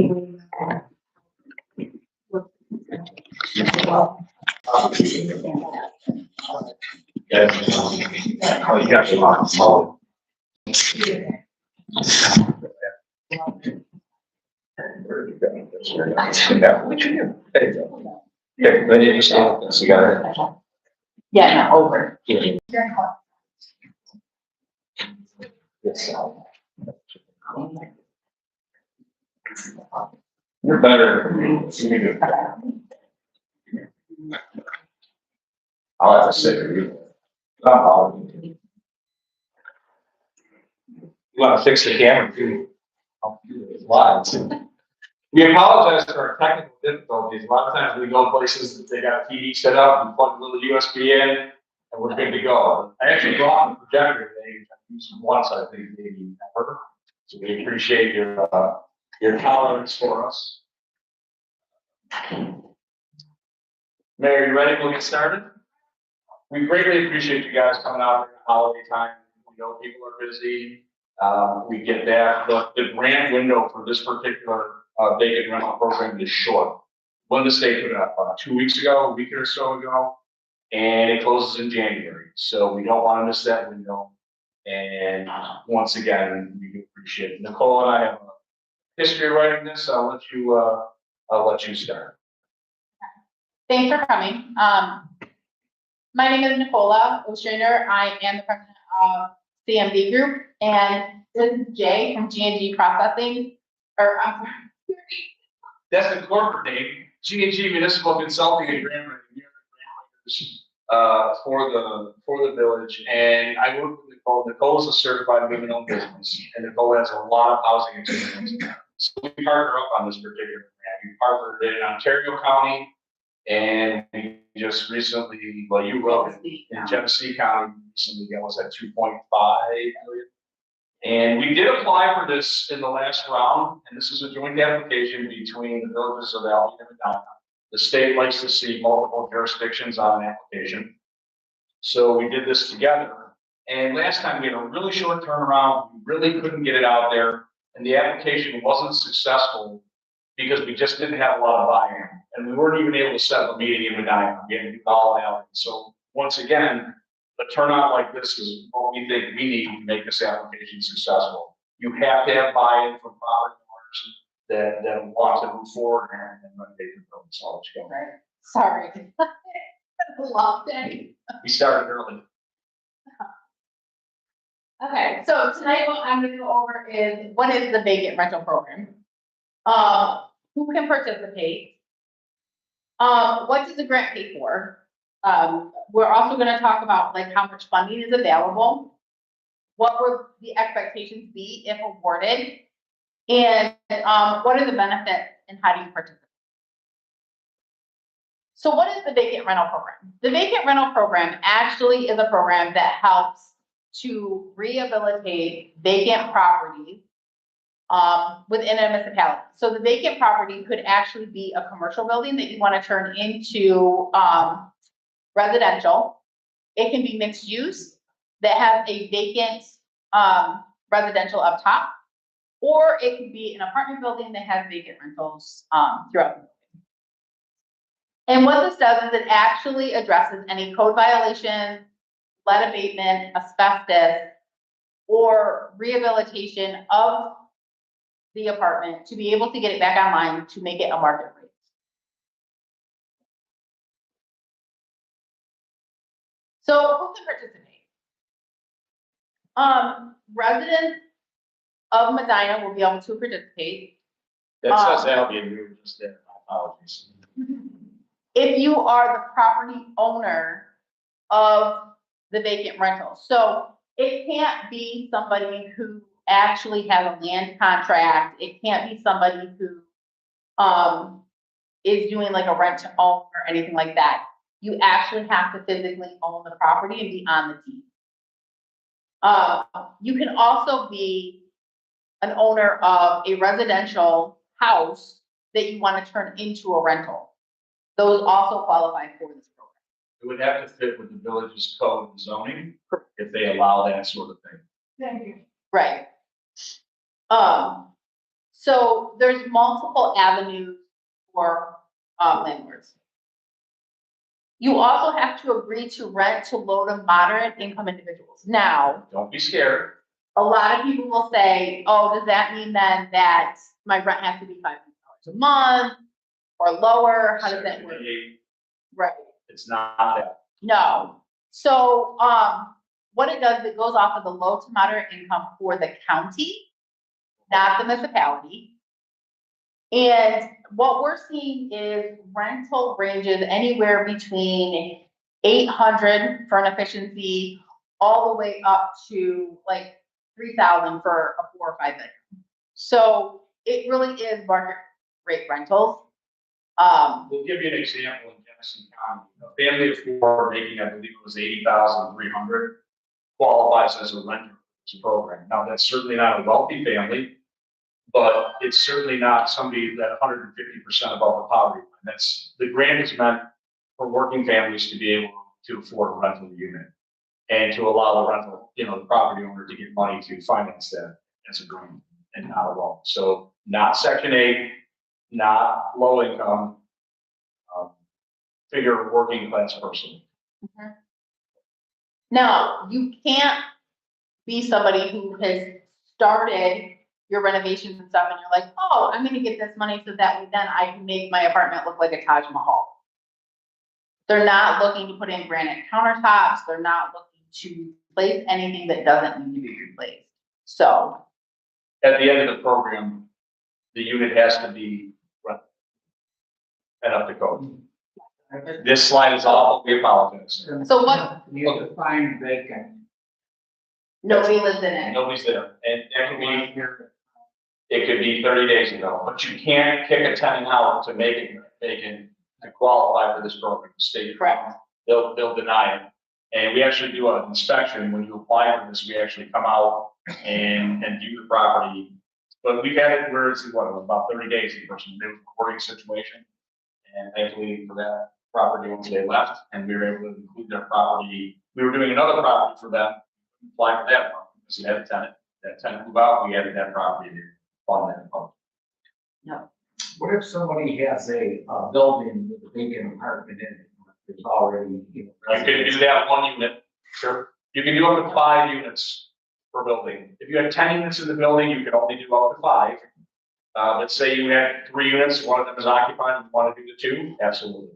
Oh, you got your lot small. Yeah, what you do? There you go. Okay, then you just stand this. You got it. Yeah, no, over. Yeah. You're better than me. You do. I'll have to sit with you. You want to fix the camera too? I'll do it live. We apologize for our technical difficulties. A lot of times we go places that they got a TV set up and plug a little USB in, and we're good to go. I actually brought the projector today. I've used it once, I think, maybe ever. So we appreciate your tolerance for us. Mary, you ready? We'll get started. We greatly appreciate you guys coming out during the holiday time. We know people are busy. We get that. The grant window for this particular vacant rental program is short. When the state put it up 2 weeks ago, a week or so ago, and it closes in January. So we don't want to miss that window. And once again, we do appreciate it. Nicole and I have a history of writing this. I'll let you start. Thanks for coming. My name is Nicola Ostrander. I am the president of CMD Group, and this is Jay from G&G Processing. That's the corporate name, G&G Municipal Consulting and Grant Writers, for the village. And I work with Nicole. Nicole is a certified women-owned business, and Nicole has a lot of housing experience. So we partner up on this particular grant. We partnered in Ontario County, and we just recently, well, you wrote it in Genesee County recently. That was at 2.5 million. And we did apply for this in the last round, and this is a joint application between the villages of Albion and Medina. The state likes to see multiple jurisdictions on an application. So we did this together. And last time we had a really short turnaround. We really couldn't get it out there. And the application wasn't successful because we just didn't have a lot of buy-in. And we weren't even able to set up a meeting in Medina. We had to do all that. So once again, a turnout like this is what we think we need to make this application successful. You have to have buy-in from property owners that want to move forward and run vacant buildings. So let's go. Right. Sorry. Long day. We started early. Okay, so tonight what I'm going to go over is what is the vacant rental program? Who can participate? What does the grant pay for? We're also going to talk about like how much funding is available, what would the expectations be if awarded, and what are the benefits and how do you participate? So what is the vacant rental program? The vacant rental program actually is a program that helps to rehabilitate vacant properties within a municipality. So the vacant property could actually be a commercial building that you want to turn into residential. It can be mixed use that has a vacant residential up top, or it could be an apartment building that has vacant rentals throughout the building. And what this does is it actually addresses any code violations, lead abatement, asbestos, or rehabilitation of the apartment to be able to get it back online to make it a market rate. So who can participate? Residents of Medina will be able to participate. That says Albion, you were just there. My apologies. If you are the property owner of the vacant rental. So it can't be somebody who actually has a land contract. It can't be somebody who is doing like a rent to own or anything like that. You actually have to physically own the property and be on the deed. You can also be an owner of a residential house that you want to turn into a rental. Those also qualify for this program. It would have to fit with the village's code and zoning if they allow that sort of thing. Thank you. Right. So there's multiple avenues for landlords. You also have to agree to rent to low to moderate income individuals. Now, Don't be scared. a lot of people will say, oh, does that mean then that my rent has to be $500 a month or lower? How does that work? Right. It's not that. No. So, what it does, it goes off of the low to moderate income for the county, not the municipality. And what we're seeing is rental ranges anywhere between 800 for an efficiency, all the way up to like 3,000 for a 4 or 5 bedroom. So it really is market rate rentals. We'll give you an example in Jefferson County. A family of 4 making, I believe it was 80,300, qualifies as a renter for this program. Now, that's certainly not a wealthy family, but it's certainly not somebody that 150% above the poverty line. That's, the grant is meant for working families to be able to afford a rental unit and to allow the rental, the property owner to get money to finance that as a grant and not a loan. So not Section 8, not low income, figure working class person. Mhm. Now, you can't be somebody who has started your renovations and stuff and you're like, oh, I'm gonna get this money so that way then I can make my apartment look like a Taj Mahal. They're not looking to put in granite countertops. They're not looking to replace anything that doesn't need to be replaced. So. At the end of the program, the unit has to be run and up to code. This slide is awful, we apologize. So what? You define vacant. Nobody lives in it. Nobody's there, and that could be, it could be 30 days ago, but you can't kick a tenant out to make it vacant to qualify for this program. The state, Correct. They'll deny it. And we actually do an inspection. When you apply for this, we actually come out and view the property. But we've had it where it's about 30 days in person. There was a recording situation. And thankfully for that property, once they left and we were able to include their property, we were doing another property for them, apply for that one because it had a tenant. That tenant moved out, we added that property to fund that. No. What if somebody has a building with a vacant apartment in it? It's already, You can do that 1 unit. Sure. You can do up to 5 units per building. If you have 10 units in the building, you can only do up to 5. Let's say you had 3 units, one of them is occupied, and you want to do the 2, absolutely.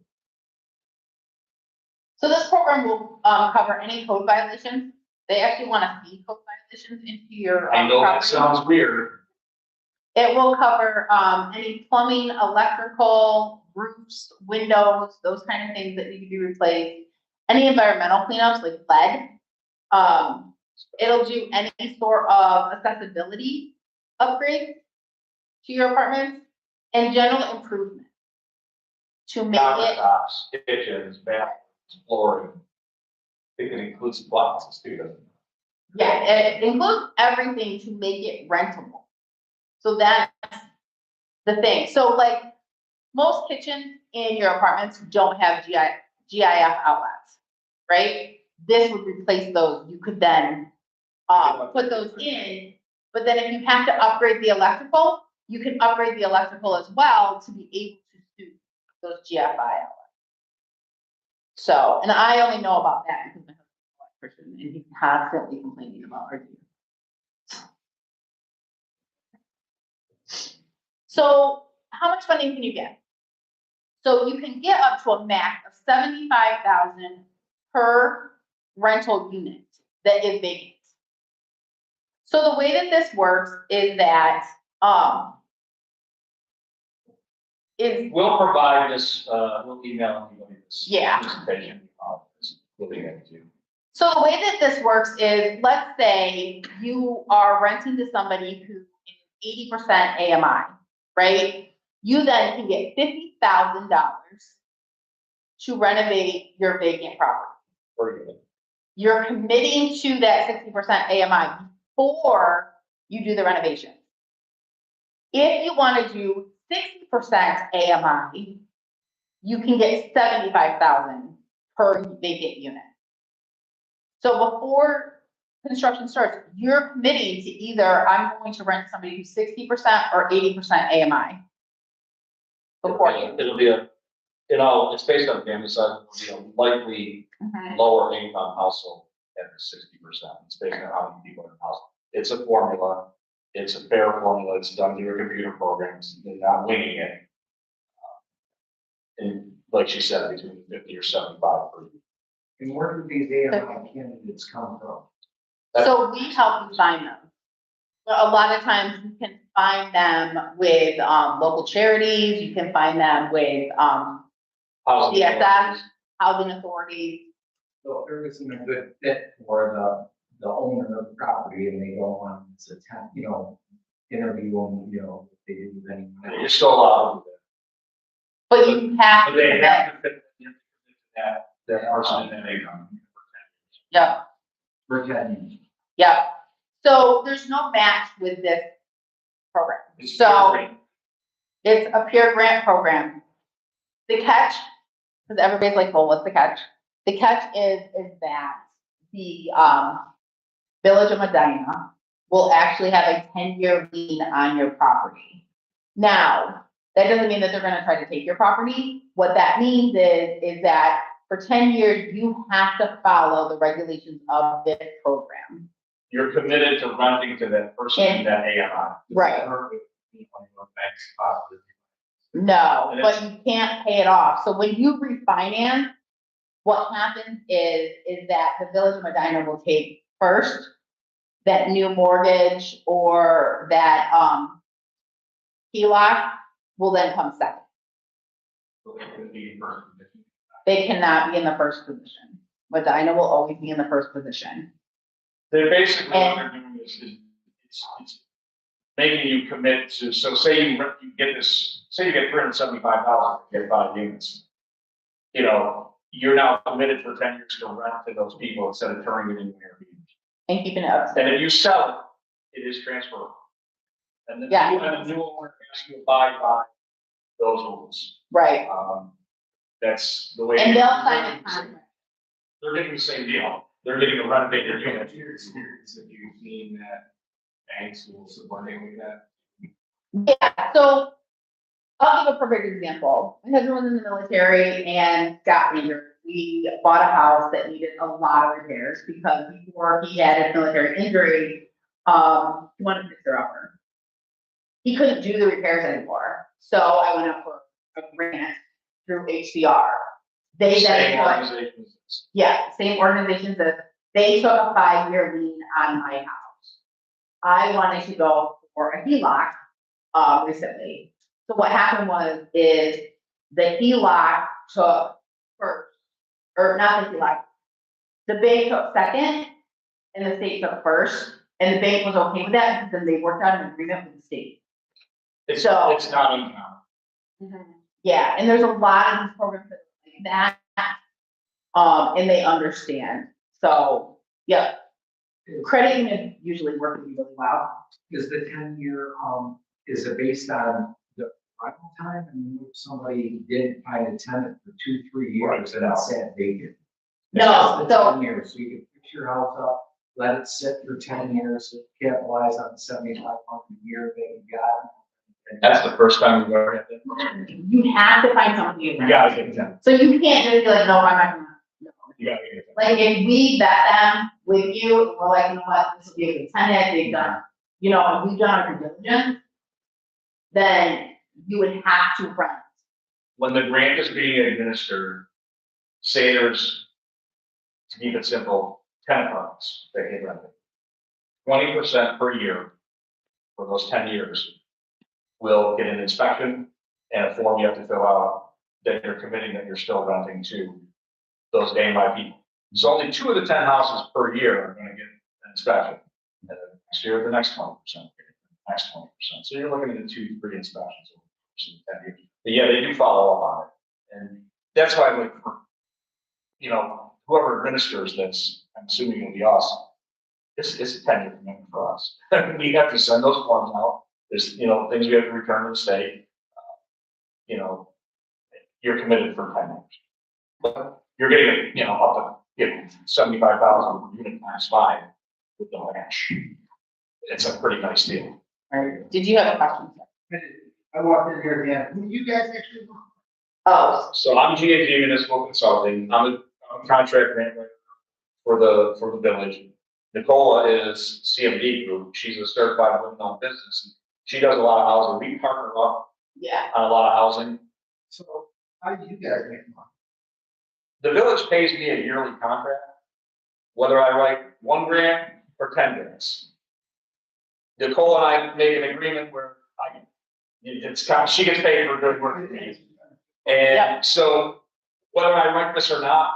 So this program will cover any code violations. They actually want to see code violations into your I know that property. sounds weird. It will cover any plumbing, electrical, roofs, windows, those kind of things that need to be replaced. Any environmental cleanups like lead. It'll do any sort of accessibility upgrade to your apartments and general improvement to make it. Countertops, kitchens, bathrooms, flooring. I think it includes appliances too, doesn't it? Yeah, it includes everything to make it rentable. So that's the thing. So like most kitchens in your apartments don't have GIF outlets, right? This would replace those. You could then put those in, but then if you have to upgrade the electrical, you can upgrade the electrical as well to be able to suit those GFI outlets. So, and I only know about that because my husband's an electrician and he's constantly complaining about our unit. So how much funding can you get? So you can get up to a max of $75,000 per rental unit that is vacant. So the way that this works is that, We'll provide this, we'll email you this. Yeah. Presentation. We'll be able to. So the way that this works is, let's say you are renting to somebody who is 80% AMI, right? You then can get $50,000 to renovate your vacant property. Per unit. You're committing to that 60% AMI before you do the renovation. If you want to do 60% AMI, you can get $75,000 per vacant unit. So before construction starts, you're committing to either I'm going to rent somebody who's 60% or 80% AMI. Before you. It'll be a, it's based on family size, it'll be a likely Mhm. lower income household at 60%. It's based on how many people in the house. It's a formula. It's a fair formula. It's done through a computer programs. They're not winging it. And like she said, between 50 or 75 per year. And where do these AMI candidates come from? So we help you find them. But a lot of times you can find them with, local charities, you can find them with, Housing CSS, housing authorities. So if there isn't a good fit for the owner of the property and they go on, it's a temp, interview them, if they didn't do anything. You're still allowed to do But you have But to they commit. have to fit that person in that income. Yep, For 10 years. yep. So there's no match with this program. It's So great. it's a pure grant program. The catch, because everybody's like, well, what's the catch? The catch is that the, Village of Medina will actually have a 10-year lien on your property. Now, that doesn't mean that they're gonna try to take your property. What that means is that for 10 years, you have to follow the regulations of this program. You're committed to renting to that person in that AMI. Right. No, And but you can't pay it off. So when you refinance, what happens is that the Village of Medina will take first that new mortgage or that, HELOC will then come second. They cannot be in the first position. Medina will always be in the first position. They're basically, what they're doing is, it's making you commit to, so say you get this, say you get 375,000, you get 5 units. You're now committed for 10 years to rent to those people instead of turning it into Airbnb. And keeping it up. And if you sell it, it is transferable. And then Yeah. you and the new owner has to abide by those rules. Right. That's the way. And they'll sign a contract. They're getting the same deal. They're getting a renovate their unit. Have you seen that banks will subordinate that? Yeah, so I'll give a perfect example. My husband was in the military and got injured. We bought a house that needed a lot of repairs because before he had his military injury, he wanted to fix her upper. He couldn't do the repairs anymore. So I went up for a grant through HCR. They Same then put, organizations. yeah, same organizations that they took a 5-year lien on my house. I wanted to go for a HELOC, recently. So what happened is the HELOC took first, or not the HELOC. The bank took second and the state took first, and the bank was okay with that because then they worked out an agreement with the state. It's So- not uncommon. Yeah, and there's a lot of these programs that are like that, and they understand. So, yeah, credit union usually work really well. Is the 10-year, is it based on the rental time? I mean, if somebody did find a tenant for 2-3 years and it sat vacant. No, It's just the so- 10 years, so you can fix your house up, let it sit for 10 years, capitalize on the 7,500 a year that you got. That's the first time we've ever had that. You have to find something. You gotta get them. So you can't just be like, no, I'm not gonna. No. You gotta get them. Like, if we vet them with you, and we're like, you know what, this will be a good tenant, they've done, and we've done our due diligence, then you would have to rent. When the grant is being administered, say there's, to keep it simple, 10 apartments that get rented. 20% per year for those 10 years will get an inspection and a form you have to fill out that you're committing that you're still renting to those AMI people. So only 2 of the 10 houses per year are gonna get an inspection. And then next year, the next 20%, next 20%. So you're looking at 2-3 inspections over the 10 years. But yeah, they do follow up on it. And that's why, like, whoever administers this, I'm assuming it'll be us, it's a 10-year commitment for us. We have to send those forms out. There's, things we have to return to the state. You're committed for 10 years. But you're getting, up to, 75,000 unit times 5. with the ranch. It's a pretty nice deal. Right. Did you have a question? sir? I walked in here again, who you guys actually? Oh, So I'm GAG Municipal Consulting. I'm a contract grant writer for the village. Nicola is CMD Group. She's a certified women-owned business. She does a lot of housing. We partner up yeah. on a lot of housing. So how do you guys make money? The village pays me a yearly contract, whether I write 1 grant or 10 grants. Nicole and I make an agreement where she gets paid for good work for me. And so whether I write this or not,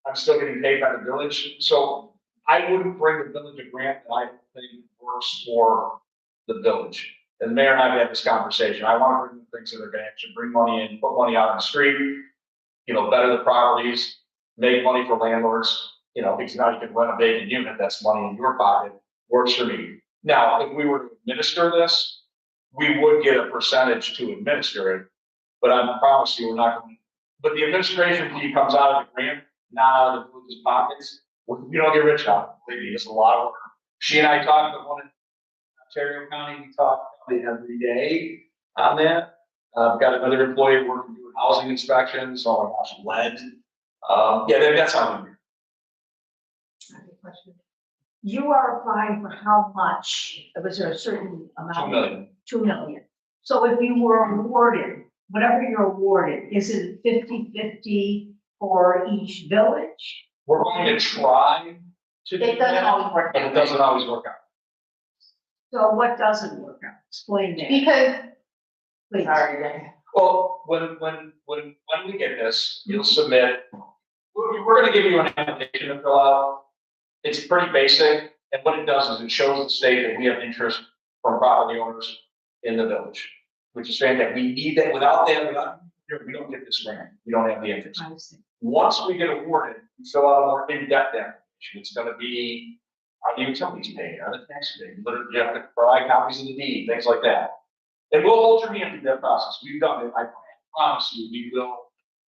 I'm still getting paid by the village. So I wouldn't bring the village a grant that I think works for the village. And the mayor and I have had this conversation. I want to bring things that are going to actually bring money in, put money out on the street, better the properties, make money for landlords, because now you can rent a vacant unit, that's money in your pocket, works for me. Now, if we were to administer this, we would get a percentage to administer it, but I promise you, we're not going to. But the administration fee comes out of the grant, not out of the village's pockets. We don't get rich on it, believe me, it's a lot of work. She and I talked to one in Ontario County, we talk probably every day on that. I've got another employee working doing housing inspections, oh my gosh, lead. That's how we do. I have a question. You are applying for how much? Was there a certain amount? 2 million. 2 million. So if you were awarded, whatever you're awarded, is it 50-50 for each village? We're going to try to do It doesn't that, always work but that it way. doesn't always work out. So what doesn't work out? Explain that, Because, please. sorry, Well, when we get this, you'll submit, we're gonna give you an application to fill out. It's pretty basic, and what it does is it shows the state that we have interest from property owners in the village, which is fantastic. We need that, without that, we don't get this grant, we don't have the interest. I see. Once we get awarded, we fill out a more in-depth application. It's gonna be, are the utilities paid, are the taxes paid, you have to provide copies of the deed, things like that. And we'll hold your hand through that process. We've done it. I promise you, we will.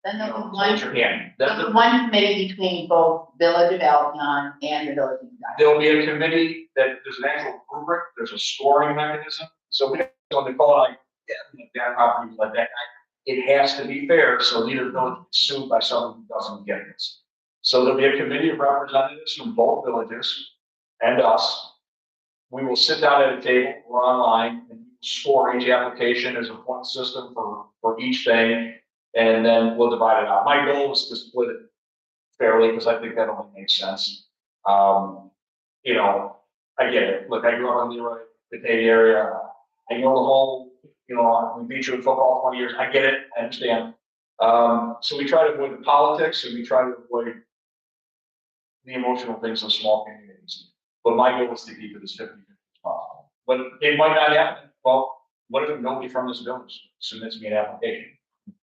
then there'll be Hold one, your hand. there'll be one committee between both Village of Albion and the Village of Edina. There'll be a committee that, there's an actual rubric, there's a scoring mechanism. So we don't want to call it like, that property like that. It has to be fair, so neither village is sued by someone who doesn't get this. So there'll be a committee of representatives from both villages and us. We will sit down at a table or online and score each application. There's a point system for each thing, and then we'll divide it out. My goal is to split it fairly, because I think that only makes sense. I get it. Look, I grew up in the Batavia area. I know the whole, we beat you in football 20 years. I get it. I understand. So we try to avoid the politics, and we try to avoid the emotional things of small communities. But my goal is to keep it as 50-50 as possible. But it might not happen. Well, what if nobody from this village submits me an application?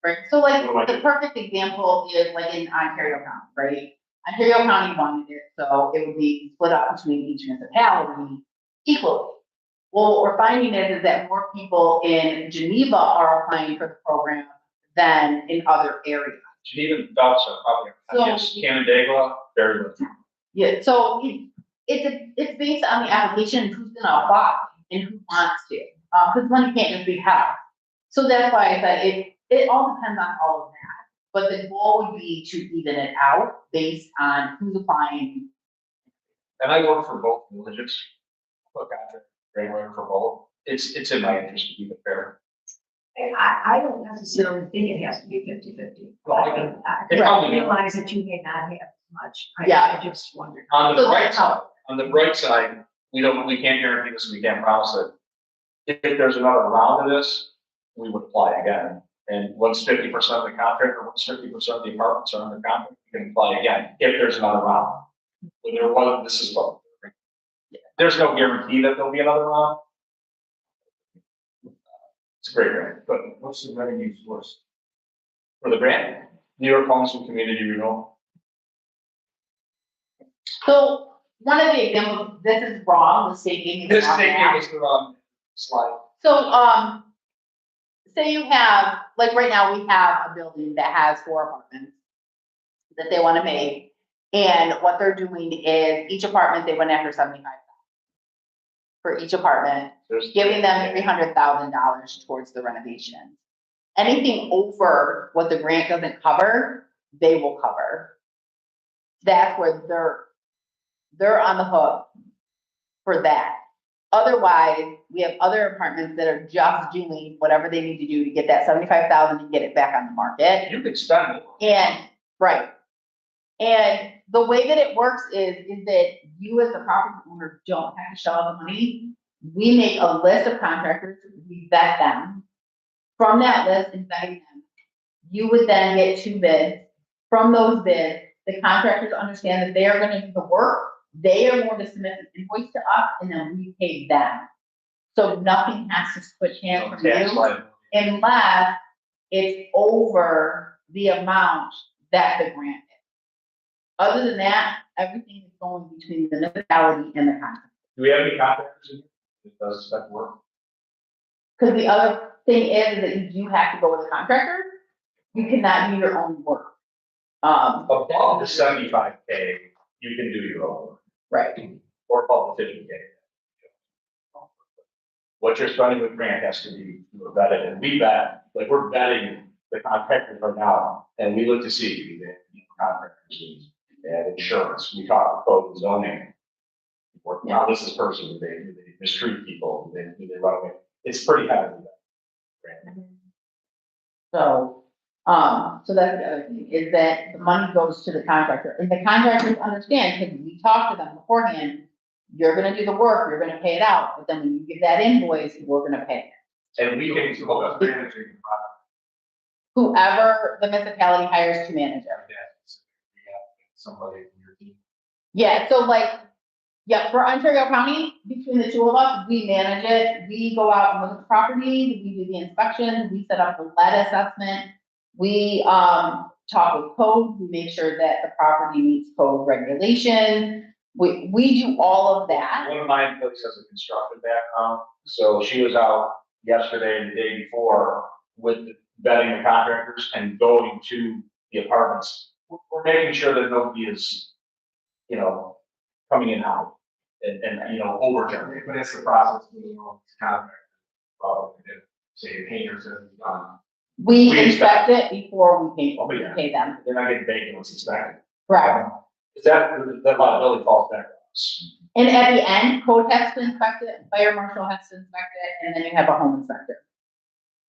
Right, so like, What do I the perfect example is like in Ontario County, right? Ontario County wanted it, so it would be split up between each municipality equally. Well, what we're finding is that more people in Geneva are applying for the program than in other areas. Geneva and Phelps are probably, So- yes, Canandaigua, very good. Yeah, so it's based on the application, who's gonna apply and who wants to, because money can't just be held. So that's why I said it all depends on all of that, but the goal would be to even it out based on who's applying. And I work for both villages. Look, I work for both. It's in my interest to keep it fair. I don't necessarily think it has to be 50-50. Well, I realize that you may not have much. Yeah. I just wondered. On the So bright that's side, we can't guarantee this, we can't promise it. If there's another round of this, we would apply again. And once 50% of the contract, or once 50% of the apartments are under contract, we can apply again, if there's another round. When there wasn't, this is what. There's no guarantee that there'll be another round. It's a great grant, but What's the revenue source? for the grant, New York Homes and Community Renewal. So one of the examples, this is wrong, the state gave me the This wrong thing map. is the wrong slide. So, say you have, like right now, we have a building that has 4 apartments that they wanna make. And what they're doing is each apartment, they went after 75,000. for each apartment, There's- giving them $300,000 towards the renovation. Anything over what the grant doesn't cover, they will cover. That's where they're on the hook for that. Otherwise, we have other apartments that are just doing whatever they need to do to get that 75,000 and get it back on the market. You could spend it. And, right. And the way that it works is that you as the property owner don't have to shell out the money. We make a list of contractors, we vet them. From that list and vetting them, you would then get 2 bids. From those bids, the contractors understand that they are gonna do the work. They are going to submit an invoice to us and then we pay them. So nothing has to switch hands from Tax you liability. unless it's over the amount that the grant is. Other than that, everything is going between the municipality and the contractor. Do we have any contractors in here that does that work? Because the other thing is that you do have to go with a contractor. You cannot do your own work. Above the 75K, you can do your own work, Right. or above the 50K. What you're spending with grant has to be vetted, and we vet, like, we're vetting the contractors right now, and we look to see, do they have contractors, they have insurance, we talk about code and zoning. Or how this is person, do they mistreat people, do they run away? It's pretty heavy. So that's the other thing, is that the money goes to the contractor, and the contractors understand, because we talked to them beforehand, you're gonna do the work, you're gonna pay it out, but then when you give that invoice, we're gonna pay it. And we can, So who's managing the product? Whoever the municipality hires to manage it. We have somebody in your team. Yeah, so like, yeah, for Ontario County, between the 2 of us, we manage it, we go out and look at the property, we do the inspection, we set up the lead assessment. We, talk with code, we make sure that the property meets code regulation. We do all of that. one of my employees has a construction background, so she was out yesterday and the day before with vetting the contractors and going to the apartments. We're making sure that nobody is, coming in out and, overturning. But it's the process of doing all these contracts. If, say, a painter says, We We inspect it before we Oh, yeah. pay them. They're not getting bacon once it's back. Correct. That liability falls back on us. And at the end, code has to inspect it, fire marshal has to inspect it, and then you have a home inspector.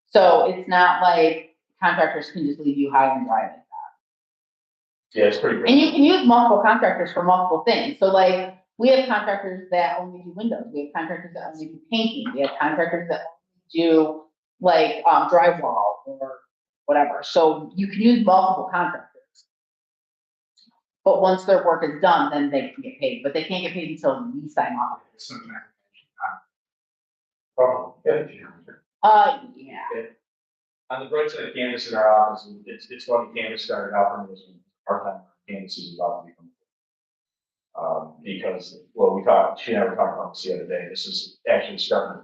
So it's not like contractors can just leave you high and dry like that. Yeah, it's pretty And good. you can use multiple contractors for multiple things. So like, we have contractors that only do windows, we have contractors that only do painting, we have contractors that only do like, drywall or whatever. So you can use multiple contractors. But once their work is done, then they can get paid, but they can't get paid until we sign off. sometimes. Yeah. On the bright side of Canvas in our office, it's funny, Canvas started out from this part-time, Canvas is about to become. Because, she and I were talking about this the other day, this is actually starting.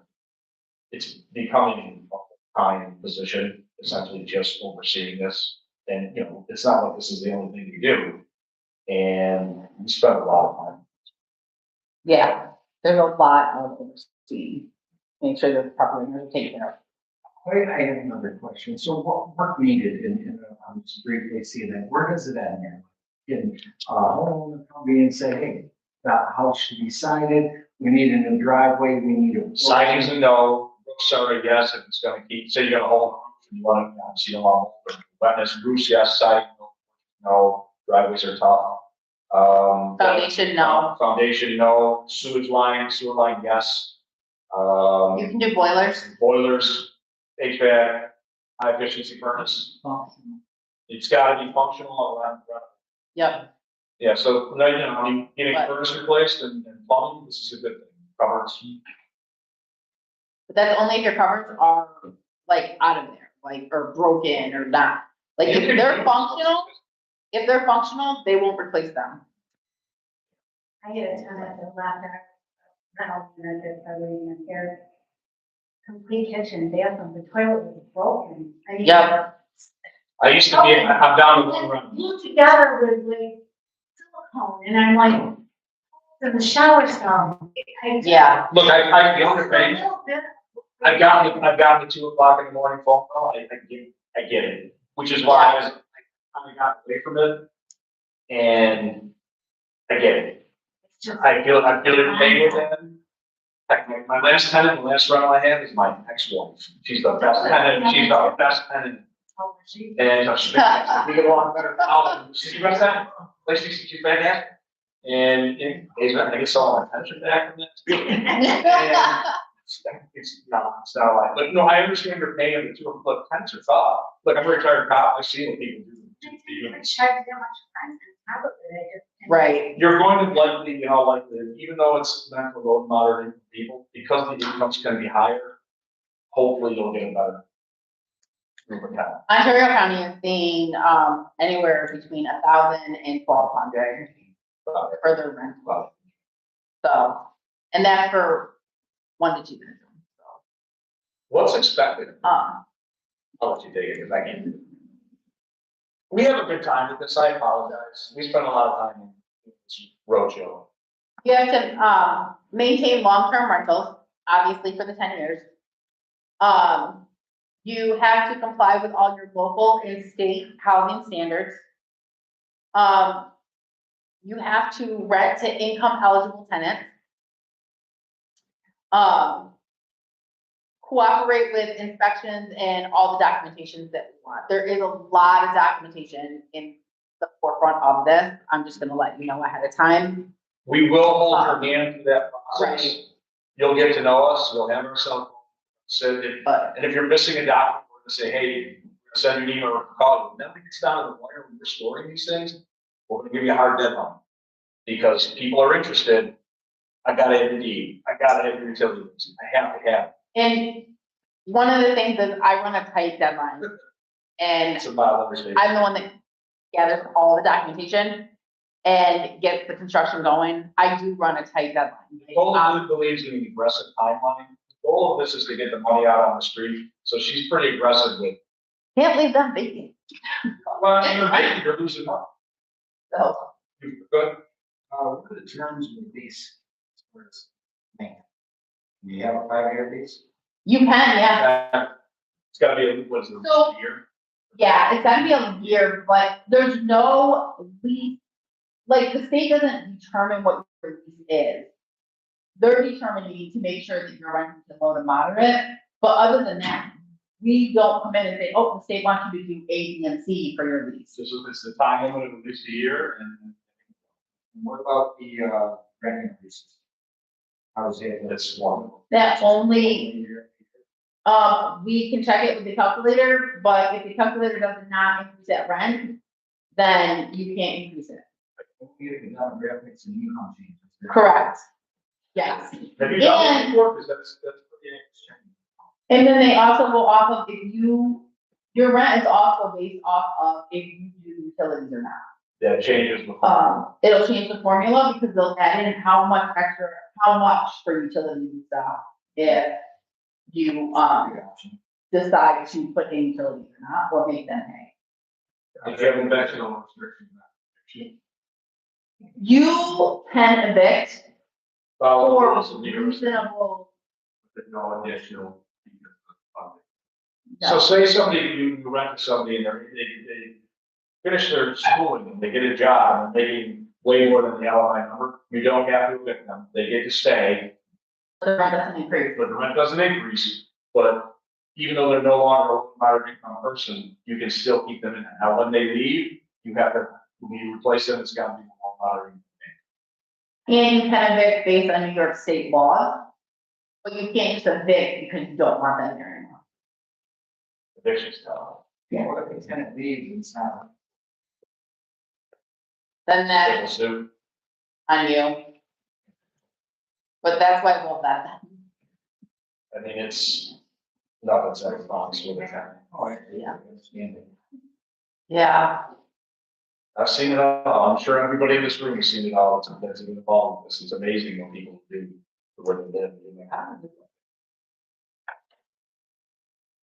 It's becoming a full-time position, essentially just overseeing this. And, it's not like this is the only thing we do. And we spend a lot of time. Yeah, there's a lot of overseeing, make sure that the property owners are taken care of. I have another question. So what needed I'm just briefly see that, where does it end there? Can, homeowner come in and say, hey, the house should be sided, we need a new driveway, we need a. Siding's a no, sorry, yes, if it's gonna keep, say you got a whole roof and you want to, so you don't want, wetness, roofs, yes, siding, no, driveways are tough. Foundation, no. Foundation, no, sewer line, yes. You can do boilers. Boilers, HVAC, high efficiency furnace, it's gotta be functional all around. Yep. Yeah, so, getting But- furnace replaced and plumbing, this is a good thing, cupboards. But that's only if your cupboards are like out of there, like, or broken or not. Like, if they're functional, they won't replace them. I had a tenant that left that house and that I waiting in here. Complete kitchen, bathroom, the toilet was broken. I mean, Yep. I used to be, I'm down to one run. Glued together with like silicone, and I'm like, So the shower stall. Yeah. Look, I the other thing, I've gotten the 2 o'clock in the morning phone call, I get it, which is why I kind of got away from it. And I get it. I feel the pain with that. Heck, my last tenant, the last rental I had is my ex-wife. She's the best tenant, she's the best tenant. And we get along better. She's the best tenant, like she's fantastic. And I get all my attention back from that. It's not like, but no, I understand your pain and the two of them, look, tenants are tough. Look, I'm a retired cop, I see what people do. Right. You're going to likely, like even though it's not for low and moderate income people, because the income's gonna be higher, hopefully you'll get a better group of tenants. Ontario County is seeing, anywhere between 1,000 and 1,200 for their rent. So, and that's for 1 to 2 bedrooms, so. What's expected? Um, I'll let you take it, because I can't. We have a good time with this, I apologize. We spend a lot of time in this roadshow. you have to, maintain long-term rentals, obviously for the 10 years. You have to comply with all your local and state housing standards. You have to rent to income eligible tenants. Cooperate with inspections and all the documentations that we want. There is a lot of documentation in the forefront of this. I'm just gonna let you know ahead of time. We will hold your hand through that process. Right. You'll get to know us, we'll have our cell phone. So But and if you're missing a document, we're gonna say, hey, we're gonna send you an email or call you. Then it gets down to the wire when you're storing these things, we're gonna give you a hard deadline. Because people are interested. I gotta have the deed, I gotta have the utilities, I have to have it. And one of the things is I run a tight deadline. And It's about understanding. I'm the one that gathers all the documentation and gets the construction going. I do run a tight deadline. Golden believes in an aggressive timeline. The goal of this is to get the money out on the street, so she's pretty aggressive with. Can't leave them vacant. Well, you're losing money. So, Good. What are the terms of the lease? Do you have a 5-year lease? you can, yeah. It's gotta be, what's it, So- a year? Yeah, it's gotta be a year, but there's no lease, like, the state doesn't determine what your lease is. They're determining to make sure that you're renting to low to moderate, but other than that, we don't come in and say, oh, the state wants you to do A, B, and C for your lease. This is, it's the time limit of at least a year, and What about the renting leases? How's it? it's one. That only, we can check it with the calculator, but if the calculator does not increase that rent, then you can't increase it. Demographics and income changes. Correct. Yes. Have you done that And- before? Because that's pretty interesting. And then they also go off of your rent is also based off of if you do utilities or not. That changes before. It'll change the formula because they'll add in how much for utilities and stuff if you, decide to put in utilities or not, or make them pay. If you have conventional You can evict follow for the rules of New York State. reasonable. With no additional. So say somebody, you rent to somebody and they finish their schooling, they get a job, and they're making way more than the LMI number, you don't have to evict them, they get to stay, The rent doesn't increase. but the rent doesn't increase. But even though they're no longer a moderate income person, you can still keep them in. Now, when they leave, you have to, when you replace them, it's gotta be more moderate. And you can evict based on New York state law, but you can't just evict because you don't want them there anymore. Eviction stuff. What if the tenant leaves and it's not? Then They will that's sue. on you. But that's why we'll vet them. I mean, it's nothing's ever promised with it. Oh, Yeah. understand it. Yeah. I've seen it all. I'm sure everybody in this room has seen it all. It's been involved with this. It's amazing what people do for where they live.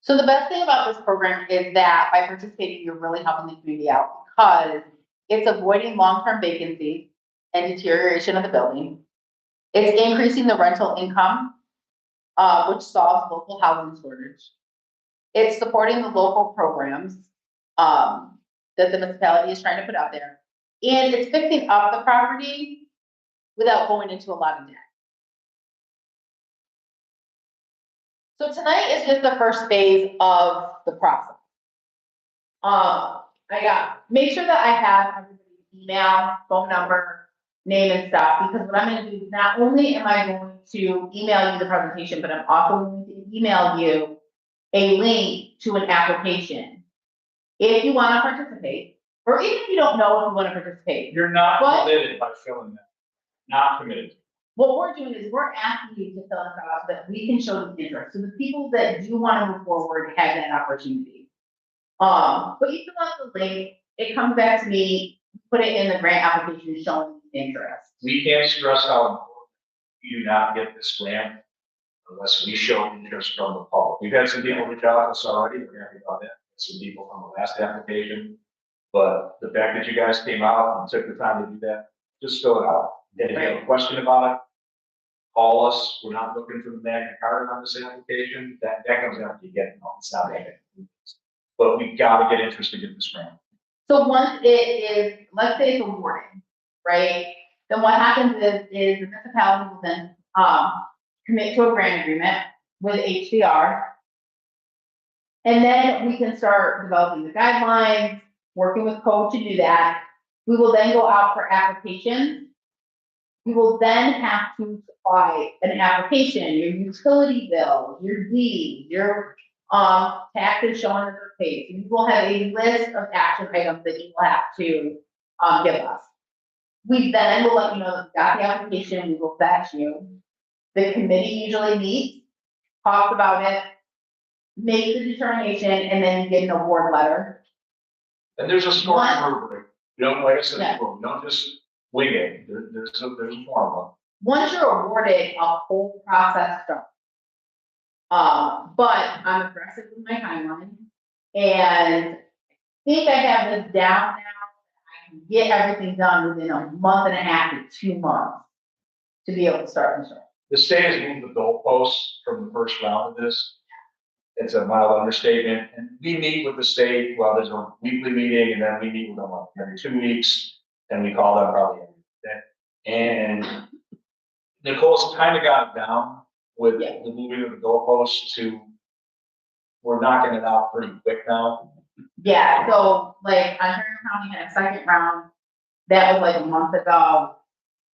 So the best thing about this program is that by participating, you're really helping the community out because it's avoiding long-term vacancy and deterioration of the building. It's increasing the rental income, which solves local housing shortage. It's supporting the local programs, that the municipality is trying to put out there. And it's fixing up the property without going into a lot of debt. So tonight is just the first phase of the process. Make sure that I have everybody's email, phone number, name and stuff, because what I'm gonna do is not only am I going to email you the presentation, but I'm also going to email you a link to an application. If you wanna participate, or even if you don't know if you wanna participate, You're not What? committed by filling that. Not committed. what we're doing is we're asking you to fill this out so that we can show the interest. So the people that do wanna move forward have that opportunity. But you fill out the link, it comes back to me, put it in the grant application showing interest. We can't stress how important you do not get this grant unless we show interest from the public. We've had some people reach out to us already, we're happy about that, some people from the last application. But the fact that you guys came out and took the time to do that, just fill it out. And if you have a question about it, call us. We're not looking for the magnet card on this application. That comes after you get it. No, it's not that. But we gotta get interest to get this grant. So once it is, let's say it's awarded, right? Then what happens is the municipality will then, commit to a grant agreement with HDR. And then we can start developing the guidelines, working with code to do that. We will then go out for applications. You will then have to supply an application, your utility bill, your deed, your taxes showing that they're paid. You will have a list of action items that you will have to give us. We then will let you know that we got the application, we will fetch you. The committee usually meets, talks about it, makes the determination, and then you get an award letter. And there's a scoring rubric. You don't, like I said Yeah. before, you don't just wing it. There's a formula. Once you're awarded, a whole process starts. But I'm aggressive with my timeline, and I think I have this down now. I can get everything done within a month and a half to 2 months to be able to start construction. The state has moved the goalposts from the first round of this. It's a mild understatement, and we meet with the state, well, there's a weekly meeting, and then we meet with them like every 2 weeks, and we call them probably every day. And Nicole's kind of got it down with Yeah. the moving of the goalposts to, we're knocking it out pretty quick now. Yeah, so like Ontario County had a second round, that was like a month ago.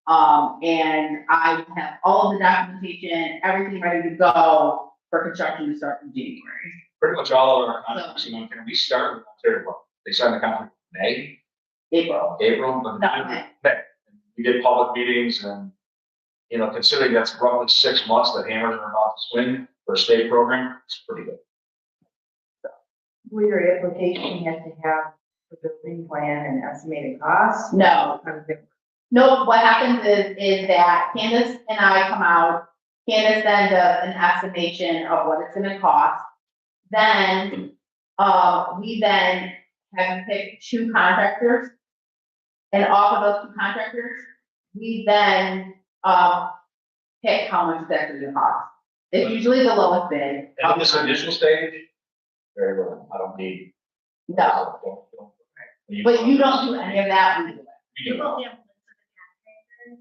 And I have all of the documentation, everything ready to go for construction to start in January. Pretty much all of our contracts, you know, can we start with Ontario? They signed the contract in May, April. but No, May. May. We did public meetings and, you know, considering that's roughly 6 months that hammers are about to swing for a state program, it's pretty good. Will your application have to have a building plan and estimated costs? No, no, what happens is that Candace and I come out, Candace then does an estimation of what it's gonna cost. Then, we then have to pick 2 contractors. And off of those 2 contractors, we then, pick how much that's gonna cost. It's usually the lowest bid. And in this initial stage, very little, I don't need. No, Don't- but you don't do any of that, we do it. We do. People have.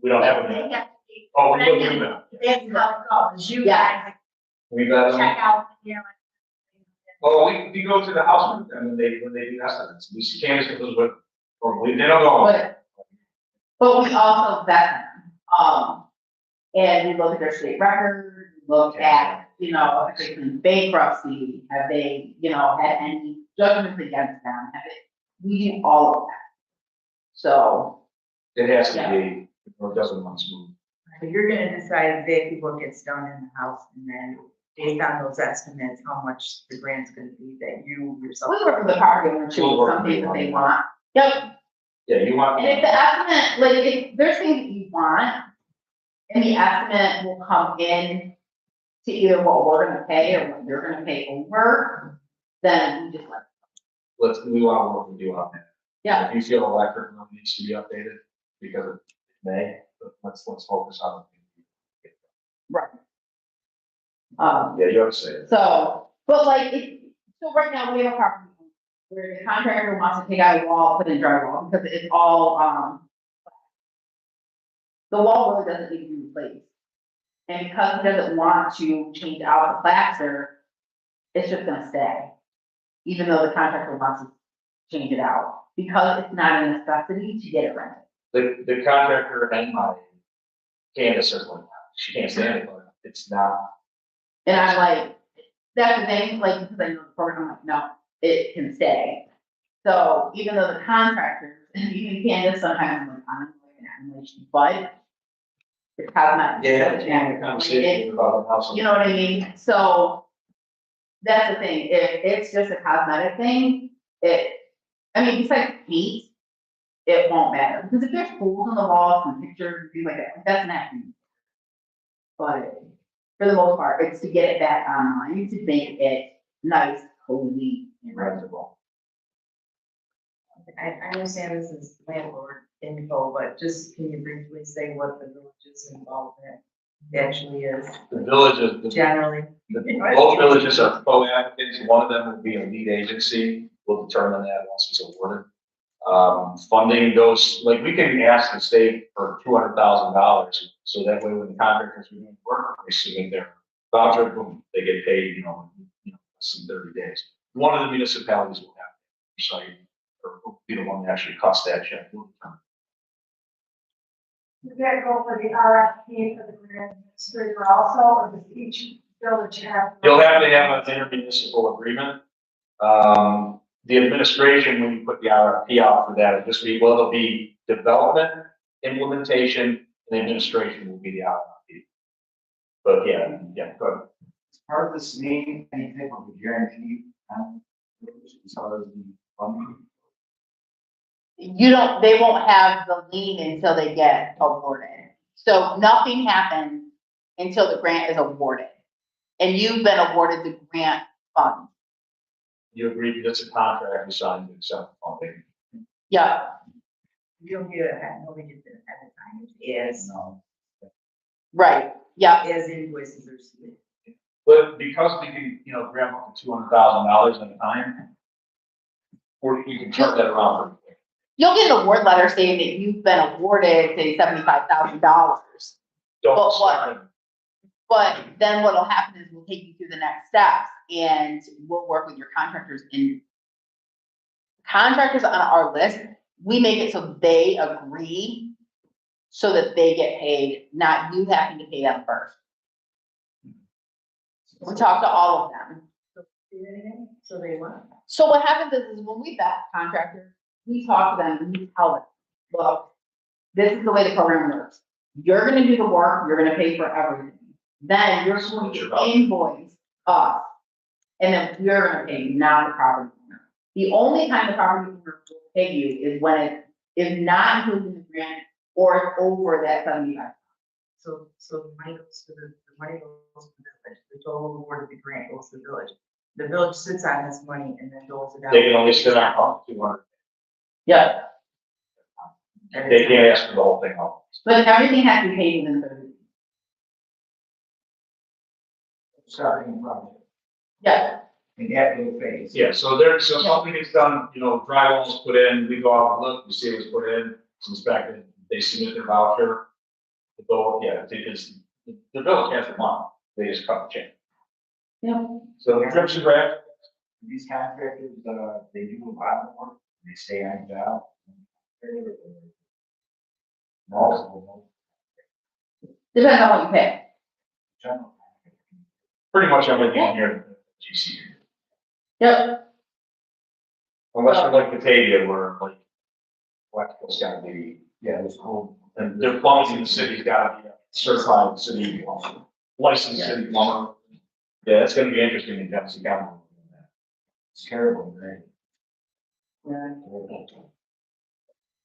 We don't have They it. have to be- Oh, we will do that. That's how it goes. You Yeah. guys We got check out, you know. Oh, we go to the house with them when they do estimates. We see Candace goes with, or they don't go. But we also vet them, and we look at their state record, look at, you know, if they've been bankruptcy, have they, you know, had any judgments against them, have it, we do all of that. So, It has to be, or it doesn't want to move. So you're gonna decide exactly what gets done in the house, and then based on those estimates, how much the grant's gonna be that you yourself. we work with the property owner too, We'll work something with that they them. want. Yep, Yeah, you want. and if the estimate, like, if there's things that you want, and the estimate will come in to either what we're gonna pay or what you're gonna pay over, then we just let, We want to work with you on that. yeah. If you feel electric bill needs to be updated because of May, let's focus on it. Right. Yeah, you have to say it. So, but like, so right now we have a property where the contractor wants to take out a wall, put in drywall, because it's all, the wall really doesn't need to be replaced. And because he doesn't want to change out the plaster, it's just gonna stay. Even though the contractor wants to change it out, because it's not a necessity to get it rented. The contractor and my Candace are going, she can't stand it, but it's not. And I'm like, that's the thing, like, because I know the program, I'm like, no, it can stay. So even though the contractors, and even Candace sometimes, like, I'm like, but it's cosmetic. Yeah, conversation about the house. You know what I mean? So that's the thing, if it's just a cosmetic thing, I mean, besides paint, it won't matter, because if there's holes in the walls and pictures and things like that, that's not. But for the most part, it's to get it back online, to make it nice, cozy, and rentable. I understand this is landlord info, but just can you briefly say what the village's involvement actually is, The villages, generally? both villages are co-applicants, one of them will be a lead agency, we'll determine that once it's awarded. Funding goes, like, we can ask the state for $200,000, so that way when the contractors are doing work, they submit their voucher, boom, they get paid, less than 30 days. One of the municipalities will have to site, or will be the one that actually cuts that check. Does that go for the RFP for the grant administrator also, or does each village have? You'll have to have an intermunicipal agreement. The administration, when you put the RFP out for that, it'll just be, well, it'll be development, implementation, and administration will be the RFP. But yeah, good. Is part of this name, any type of a guarantee, as far as the funding? They won't have the lien until they get awarded. So nothing happens until the grant is awarded. And you've been awarded the grant fund. You agree that it's a contract you signed to accept funding. Yeah, You don't get it, nobody gets it at the time, as, No. right, yeah, as invoices are submitted. But because we can, grab up to $200,000 at a time, or you can turn that around. you'll get an award letter saying that you've been awarded, say, $75,000. Don't But what- start. But then what'll happen is we'll take you through the next steps and we'll work with your contractors, and contractors on our list, we make it so they agree so that they get paid, not you having to pay them first. We talk to all of them. So they want. So what happens is when we vet contractors, we talk to them and we tell them, look, this is the way the program works. You're gonna do the work, you're gonna pay for everything. Then you're going to invoice us. And then we're gonna pay you, not the property owner. The only time the property owner will pay you is when it is not included in the grant or it's over that 75. So the money goes to the money goes to the village, the total award of the grant goes to the village. The village sits on this money and then doles it out. They can only sit on 200. Yeah, They can't ask for the whole thing off. but everything has to be paid within 30 days. Starting project, Yeah, in that little phase. Yeah, so something is done, drywall's put in, we go out and look, we see it was put in, it's inspected, they submit their voucher. The bill, the village has the money, they just cut the check. yeah. So the drips and grabs, These contractors, they do a lot of work, they stay on job. Multiple. Depends on what you pay. General. pretty much everything here at GC. Yep. Unless you're like Batavia, where like electrical's gotta be, Yeah, it's cool. and their plumbing in the city's gotta be certified city, licensed city plumber. Yeah, it's gonna be interesting in Johnson County. It's terrible, right?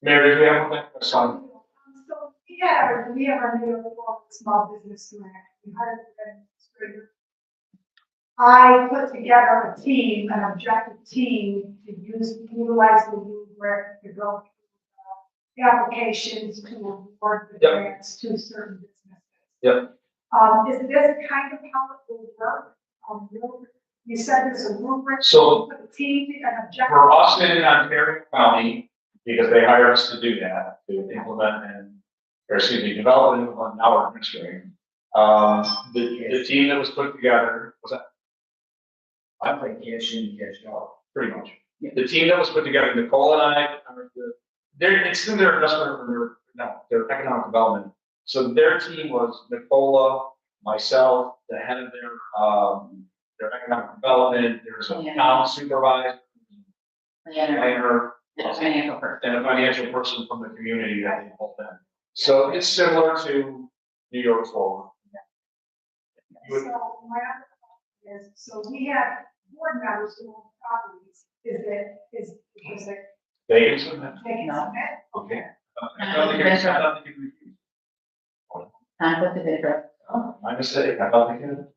Mary, do we have a son? So, we have our new small business grant. We hired an administrator. I put together a team, an objective team to utilize the new grant to go through applications to award the Yep. grants to certain businesses. Yep. Is this kind of how it will work? You said there's a rubric. So- For the team and objective. For us in Ontario County, because they hire us to do that, to implement develop and implement now we're administering. The team that was put together, was that I play cash in, cash out. pretty much? The team that was put together, Nicole and I, it's in their investment, or their economic development. So their team was Nicola, myself, the head of their economic development, there's a town supervisor, planner, Financial person. and a financial person from the community that they pulled in. So it's similar to New York's law. So my other question is, so we have board members who own properties, is it, They can submit. they can No. submit? Okay. I thought they could refuse. Conflict of interest. Oh, my mistake, I thought they could.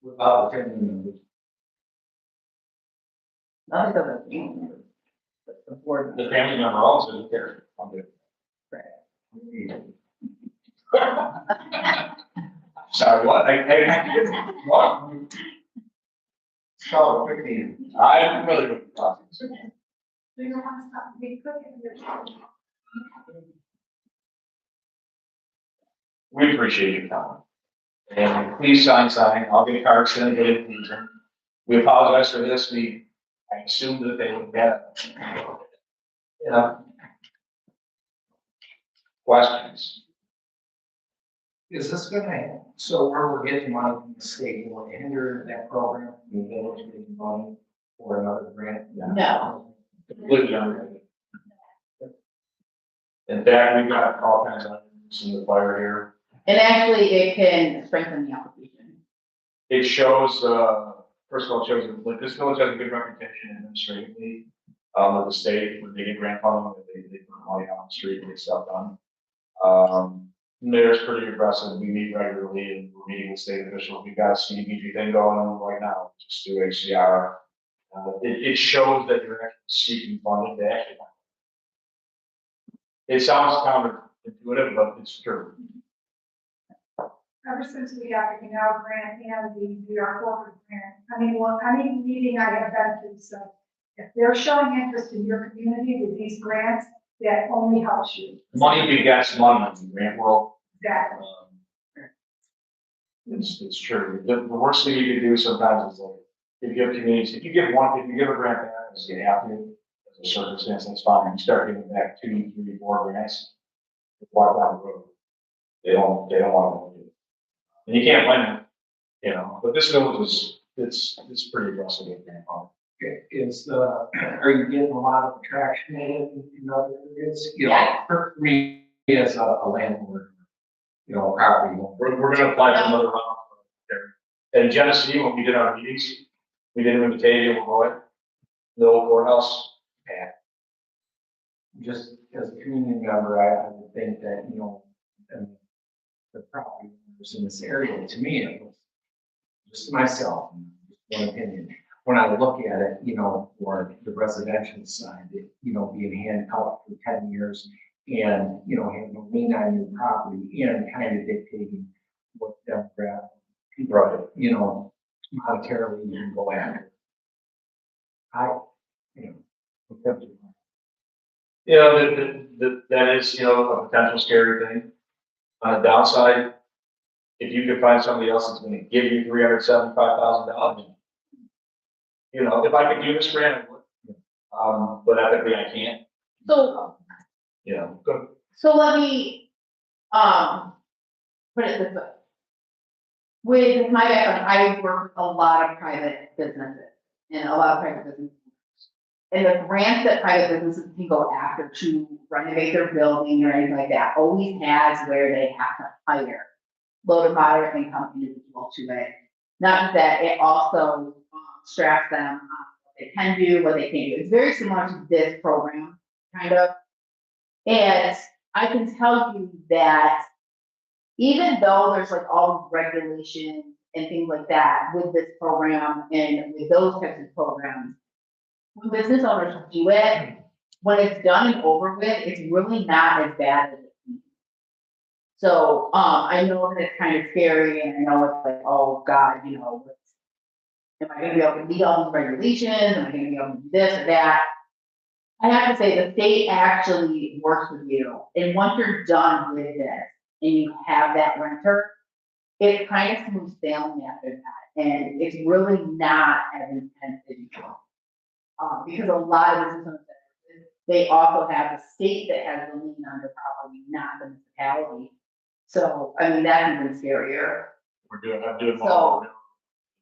Without the family members. Not because of you, but the board. The family member also doesn't care. I'm good. Sorry, what? What? So quickly, I'm familiar with the process. So you don't want to stop, we could if you're. We appreciate your comment. And please sign, I'll get a card sent, get it, please. We apologize for this, I assumed that they would get it. Yeah. Questions? is this gonna, so where we're getting money from the state, will it hinder that program, the village getting money for another grant? No. Completely unrelated. In fact, we've got all kinds of items in the fire here. And actually, it can strengthen the application. It shows, first of all, it shows that like, this village has a good reputation administratively, with the state, when they get grant funding, they put money on the street and get stuff done. Mayor's pretty aggressive, we meet regularly and we're meeting with state officials, we've got a CDBG thing going on right now, just through HCR. It shows that you're actually seeking funding to actually. It sounds counterintuitive, but it's true. Ever since we got the canal grant and the VR corporate grant, any meeting I have been to, so if they're showing interest in your community with these grants, that only helps you. Money begets money in the grant world. Exactly. It's true. The worst thing you can do sometimes is like, if you have communities, if you give a grant back, as you have to, as a circumstance, that's fine. You start giving back 2, 3, 4 grants, walk down the road. They don't want to do it. And you can't blame them, but this village it's pretty aggressive with grant funding. Are you getting a lot of traction in other areas? Yeah. For me, as a landlord, property owner. We're gonna apply for another round there. In Genesee, when we did our meetings, we did them in Batavia, Illinois, the old courthouse. Just as a community member, I would think that, and the property owners in this area, to me, it was just myself, just one opinion. When I look at it, for the residential side, being handcuffed for 10 years and, having a lien on your property and kind of dictating what demographic, monetarily you can go after. That is, a potential scary thing. On the downside, if you could find somebody else that's gonna give you $375,000, if I could do this grant, I would. But ethically I can't, So, good. so let me, put it this way. With my background, I work with a lot of private businesses and a lot of private businesses. And the grants that private businesses can go after to renovate their building or anything like that always has where they have to hire low to moderate income individual to it. Not that it also straps them on what they can do, what they can't do. It's very similar to this program, kind of. And I can tell you that even though there's like all regulations and things like that with this program and with those types of programs, when business owners do it, when it's done and over with, it's really not as bad as it seems. So, I know that it's kind of scary and I know it's like, oh God, you know, am I gonna be able to meet all these regulations? Am I gonna be able to do this or that? I have to say, the state actually works with you, and once you're done with this, and you have that renter, it kind of smooth sailing after that, and it's really not as intense as you think. Because a lot of business owners, they also have the state that has the lien on the property, not the municipality. So, I mean, that's even scarier. I'm doing more,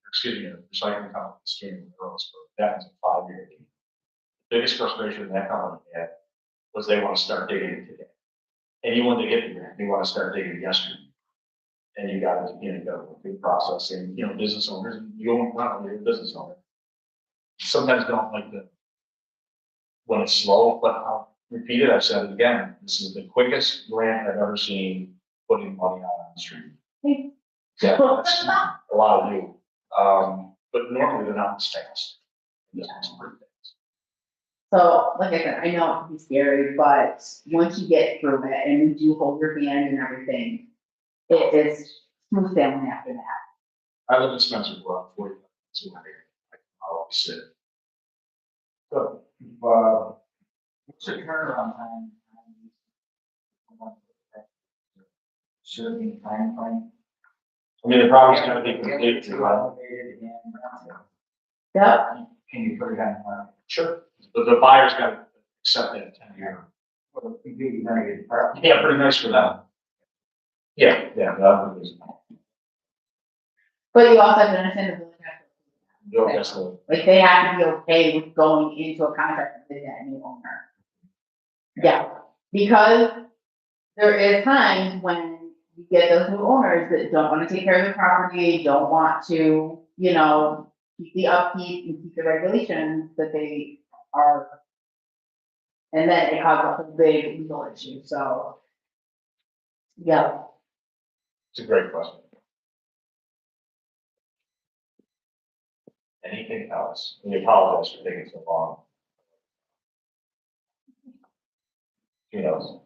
excuse me, recycling company, streaming the girls, but that was a 5-year. Biggest frustration that company had was they want to start digging today. Anyone that get the grant, they want to start digging yesterday. And you got to, go through processing, business owners, you don't want to be a business owner. Sometimes don't like when it's slow, but I'll repeat it, I've said it again, this is the quickest grant I've ever seen putting money out on the street. Yeah, that's a lot of you, but normally they're not this fast. This one's pretty fast. So, like I said, I know it can be scary, but once you get through it and you do hold your hand and everything, it is smooth sailing after that. I live in Spencer, for 40 minutes away. I'll always sit. So, what's the turnaround time? Serving time frame? I mean, the project's gonna be completed. Elevated and rental. Yep, Can you put it on, Sure. The buyer's got to accept that 10-year. well, completely renovated property? Yeah, pretty nice for them. Yeah, that is. but you also have to understand the village has to, That's the, like, they have to be okay with going into a contract with that new owner. Yeah, because there is times when you get those new owners that don't wanna take care of the property, don't want to, keep the upkeep and keep the regulations that they are. And then it causes a big legal issue, so. Yeah, it's a great question. Anything else? We apologize for taking so long. Who knows?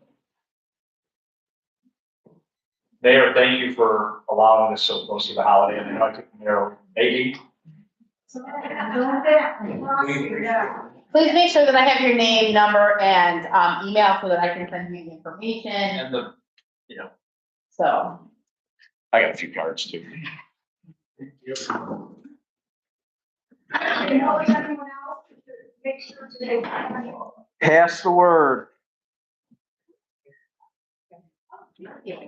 Mayor, thank you for allowing us so close to the holiday, and I know I took the mayor maybe. please make sure that I have your name, number, and, email so that I can send you the information, And so. I got a few cards too. Anyone else? Make sure today. Pass the word. Yeah.